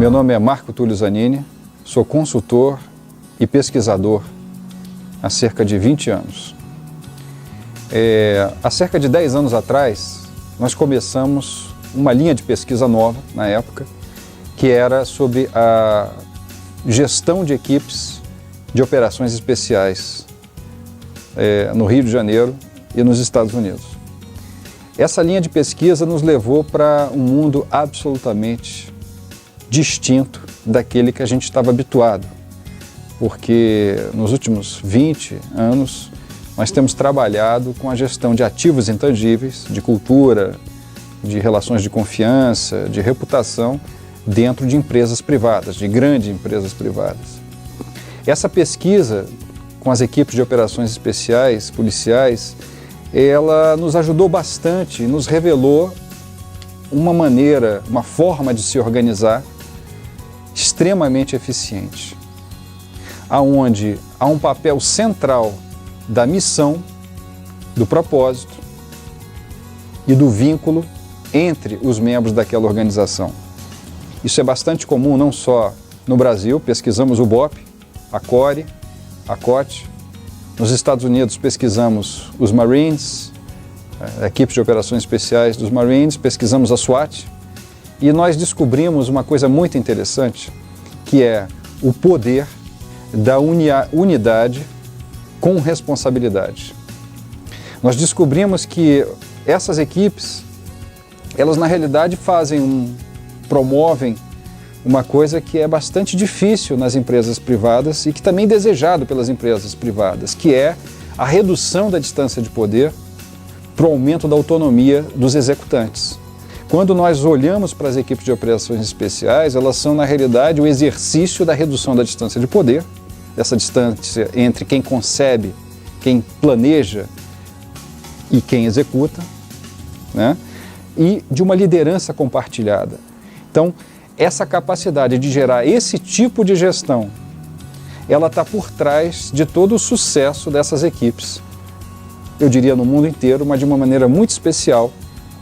Meu nome é Marco Túlio Zanini, sou consultor e pesquisador há cerca de 20 anos. Há cerca de 10 anos atrás, nós começamos uma linha de pesquisa nova, na época, que era sobre a gestão de equipes de operações especiais no Rio de Janeiro e nos Estados Unidos. Essa linha de pesquisa nos levou para um mundo absolutamente distinto daquele que a gente estava habituado, porque nos últimos 20 anos nós temos trabalhado com a gestão de ativos intangíveis, de cultura, de relações de confiança, de reputação dentro de empresas privadas, de grandes empresas privadas. Essa pesquisa com as equipes de operações especiais, policiais, ela nos ajudou bastante, nos revelou uma maneira, uma forma de se organizar extremamente eficiente, aonde há um papel central da missão, do propósito e do vínculo entre os membros daquela organização. Isso é bastante comum não só no Brasil, pesquisamos o BOP, a CORE, a COT. Nos Estados Unidos pesquisamos os Marines, a equipe de operações especiais dos Marines, pesquisamos a SWAT e nós descobrimos uma coisa muito interessante, que é o poder da unidade com responsabilidade. Nós descobrimos que essas equipes, elas na realidade promovem uma coisa que é bastante difícil nas empresas privadas e que também é desejado pelas empresas privadas, que é a redução da distância de poder para o aumento da autonomia dos executantes. Quando nós olhamos para as equipes de operações especiais, elas são na realidade o exercício da redução da distância de poder, dessa distância entre quem concebe, quem planeja e quem executa, né? E de uma liderança compartilhada. Então, essa capacidade de gerar esse tipo de gestão, ela está por trás de todo o sucesso dessas equipes. Eu diria no mundo inteiro, mas de uma maneira muito especial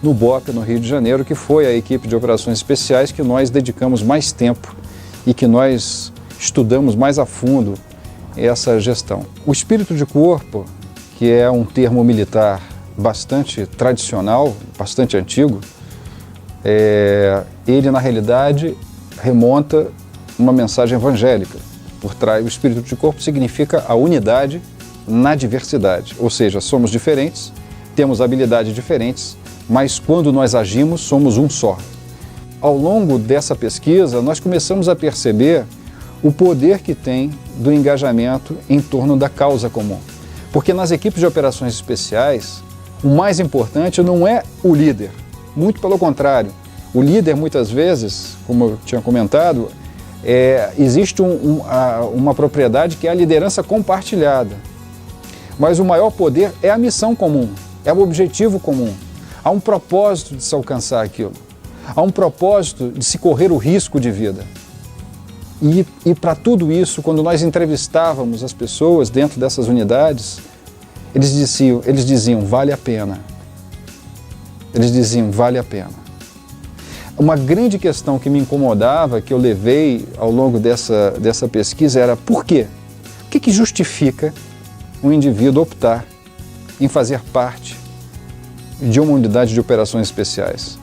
no BOP, no Rio de Janeiro, que foi a equipe de operações especiais que nós dedicamos mais tempo e que nós estudamos mais a fundo essa gestão. O espírito de corpo, que é um termo militar bastante tradicional, bastante antigo, ele na realidade remonta uma mensagem evangélica. Por trás, o espírito de corpo significa a unidade na diversidade, ou seja, somos diferentes, temos habilidades diferentes, mas quando nós agimos somos um só. Ao longo dessa pesquisa, nós começamos a perceber o poder que tem do engajamento em torno da causa comum. Porque nas equipes de operações especiais, o mais importante não é o líder, muito pelo contrário. O líder, muitas vezes, como eu tinha comentado, existe uma propriedade que é a liderança compartilhada. Mas o maior poder é a missão comum, é o objetivo comum. Há um propósito de se alcançar aquilo. Há um propósito de se correr o risco de vida. E para tudo isso, quando nós entrevistávamos as pessoas dentro dessas unidades, eles diziam, vale a pena. Eles diziam, vale a pena. Uma grande questão que me incomodava, que eu levei ao longo dessa pesquisa, era por quê? O que justifica um indivíduo optar em fazer parte de uma unidade de operações especiais?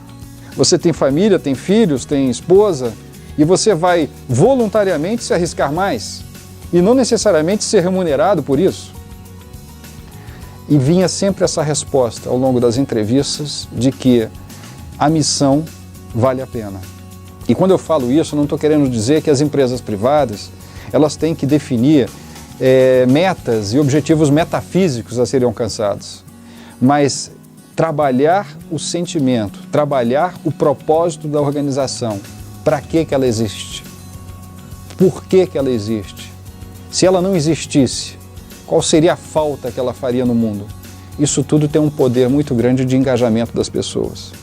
Você tem família, tem filhos, tem esposa, e você vai voluntariamente se arriscar mais e não necessariamente ser remunerado por isso? E vinha sempre essa resposta ao longo das entrevistas de que a missão vale a pena. E quando eu falo isso, eu não estou querendo dizer que as empresas privadas elas têm que definir metas e objetivos metafísicos a serem alcançados, mas trabalhar o sentimento, trabalhar o propósito da organização. Para que ela existe? Por que ela existe? Se ela não existisse, qual seria a falta que ela faria no mundo? Isso tudo tem um poder muito grande de engajamento das pessoas,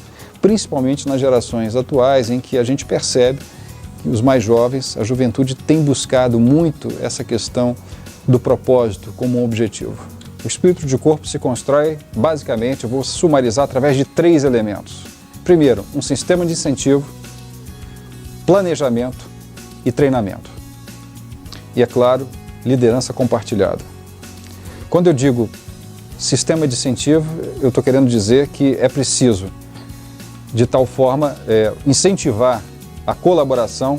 principalmente nas gerações atuais, em que a gente percebe que os mais jovens, a juventude tem buscado muito essa questão do propósito como um objetivo. O espírito de corpo se constrói, basicamente, eu vou sumarizar através de 3 elementos. Primeiro, um sistema de incentivo, planejamento e treinamento. E, é claro, liderança compartilhada. Quando eu digo sistema de incentivo, eu estou querendo dizer que é preciso, de tal forma, incentivar a colaboração,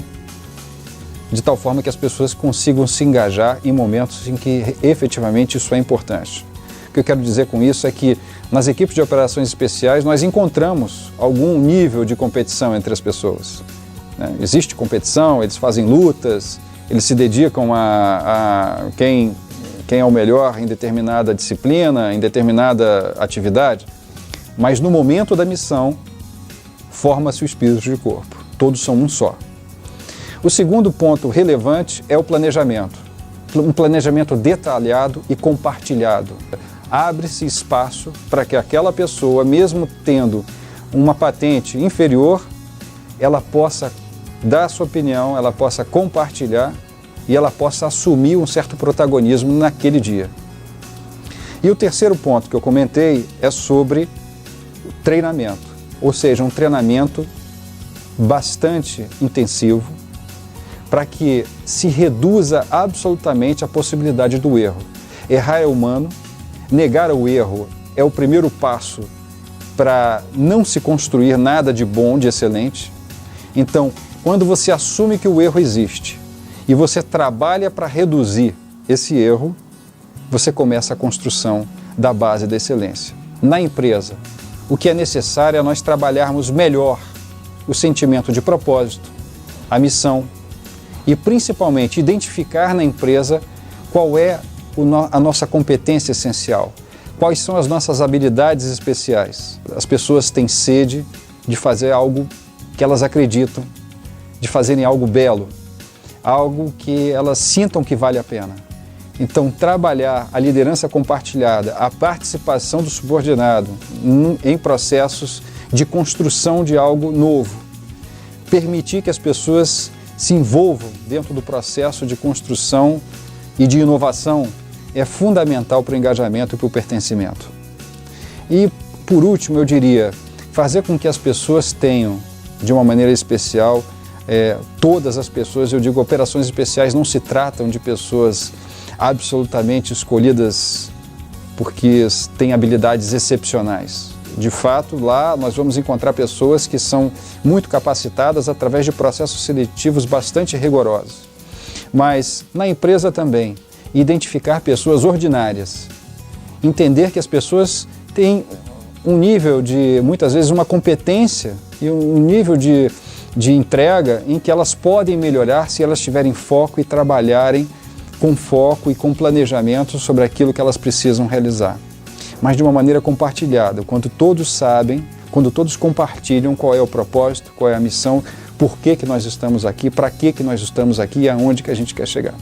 de tal forma que as pessoas consigam se engajar em momentos em que efetivamente isso é importante. O que eu quero dizer com isso é que nas equipes de operações especiais nós encontramos algum nível de competição entre as pessoas, né? Existe competição, eles fazem lutas, eles se dedicam a quem é o melhor em determinada disciplina, em determinada atividade, mas no momento da missão forma-se o espírito de corpo, todos são um só. O segundo ponto relevante é o planejamento, um planejamento detalhado e compartilhado. Abre-se espaço para que aquela pessoa, mesmo tendo uma patente inferior, ela possa dar sua opinião, ela possa compartilhar e ela possa assumir um certo protagonismo naquele dia. E o terceiro ponto que eu comentei é sobre treinamento, ou seja, um treinamento bastante intensivo para que se reduza absolutamente a possibilidade do erro. Errar é humano, negar o erro é o primeiro passo para não se construir nada de bom, de excelente. Então, quando você assume que o erro existe e você trabalha para reduzir esse erro, você começa a construção da base da excelência. Na empresa, o que é necessário é nós trabalharmos melhor o sentimento de propósito, a missão e, principalmente, identificar na empresa qual é a nossa competência essencial, quais são as nossas habilidades especiais. As pessoas têm sede de fazer algo que elas acreditam, de fazerem algo belo, algo que elas sintam que vale a pena. Então, trabalhar a liderança compartilhada, a participação do subordinado em processos de construção de algo novo, permitir que as pessoas se envolvam dentro do processo de construção e de inovação é fundamental para o engajamento e para o pertencimento. E, por último, eu diria, fazer com que as pessoas tenham, de uma maneira especial, todas as pessoas, eu digo, operações especiais não se tratam de pessoas absolutamente escolhidas porque têm habilidades excepcionais. De fato, lá nós vamos encontrar pessoas que são muito capacitadas através de processos seletivos bastante rigorosos. Mas na empresa também, identificar pessoas ordinárias, entender que as pessoas têm um nível de, muitas vezes, uma competência e um nível de entrega em que elas podem melhorar se elas tiverem foco e trabalharem com foco e com planejamento sobre aquilo que elas precisam realizar. Mas de uma maneira compartilhada, quando todos sabem, quando todos compartilham qual é o propósito, qual é a missão, por que nós estamos aqui, para que nós estamos aqui e aonde que a gente quer chegar.